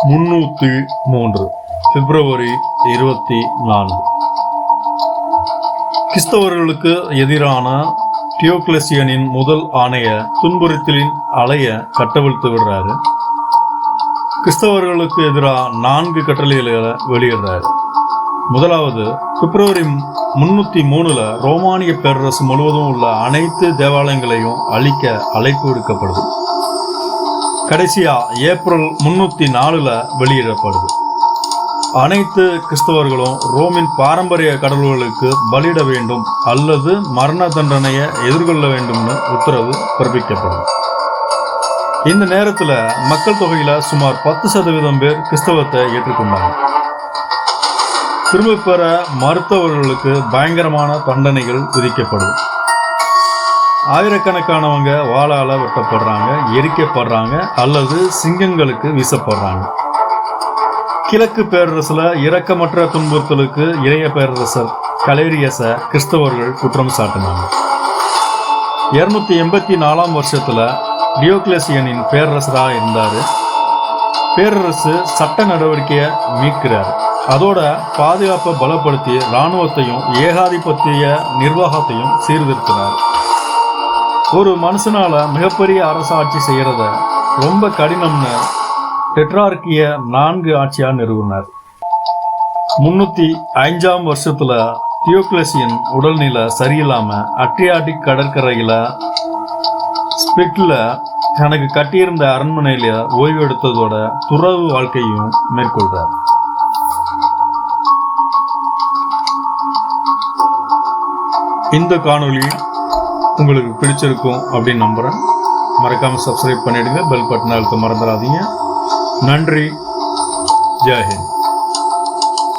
303 பிப்ரவரி 24. கிறிஸ்தவர்களுக்கு எதிரான டியோக்லசியனின் முதல் ஆணைய துன்புறுத்தலின் அலைய கட்டவிழ்த்து விடுறாரு. கிறிஸ்தவர்களுக்கு எதிராக 4 கட்டளைகளை வெளியிடுறாரு. முதலாவது, பிப்ரவரி 303 ரோமானிய பேரரசு முழுவதும் உள்ள அனைத்து தேவாலயங்களையும் அழிக்க அழைப்பு விடுக்கப்படுது. கடைசியா ஏப்ரல் 304 வெளியிடப்படுது. அனைத்து கிறிஸ்தவர்களும் ரோமின் பாரம்பரிய கடவுள்களுக்கு பலியிட வேண்டும் அல்லது மரண தண்டனையை எதிர்கொள்ள வேண்டும்னு உத்தரவு பிறப்பிக்கப்படுது. இந்த நேரத்தில் மக்கள் தொகையில சுமார் 10% பேர் கிறிஸ்தவத்தை ஏற்றுக்கொண்டாங்க. திரும்ப பெற மறுத்தவர்களுக்கு பயங்கரமான தண்டனைகள் விதிக்கப்படுது. ஆயிரக்கணக்கானவங்க வாளால வெட்டப்படுறாங்க, எரிக்கப்படுறாங்க அல்லது சிங்கங்களுக்கு வீசப்படுறாங்க. கிழக்கு பேரரசுல இரக்கமற்ற துன்புறுத்தலுக்கு இளைய பேரரசர் கலேரியஸ கிறிஸ்தவர்கள் குற்றம் சாட்டினாங்க. 284 வருஷத்துல டியோக்லசியனின் பேரரசராக இருந்தாரு. பேரரசு சட்ட நடவடிக்கையை மீட்கிறார். அதோட பாதுகாப்பை பலப்படுத்தி இராணுவத்தையும் ஏகாதிபத்திய நிர்வாகத்தையும் சீர்திருத்தினார். ஒரு மனுஷனால மிகப்பெரிய அரசாட்சி செய்யறத ரொம்ப கடினம்னு டெட்ரார்க்கிய 4 ஆட்சியா நிறுவினார். 305 வருஷத்துல டியோக்லசியன் உடல்நிலை சரியில்லாம அட்ரியாட்டிக் கடற்கரையில ஸ்பிட்ல தனக்கு கட்டியிருந்த அரண்மனையில ஓய்வு எடுத்ததோட துறவு வாழ்க்கையும் மேற்கொள்றார். இந்த காணொளி உங்களுக்கு பிடிச்சிருக்கும் அப்படின்னு நம்புறேன். மறக்காம சப்ஸ்கிரைப் பண்ணிடுங்க, பெல் பட்டன் அழுத்த மறந்துடாதீங்க. நன்றி. ஜெய் ஹிந்த்.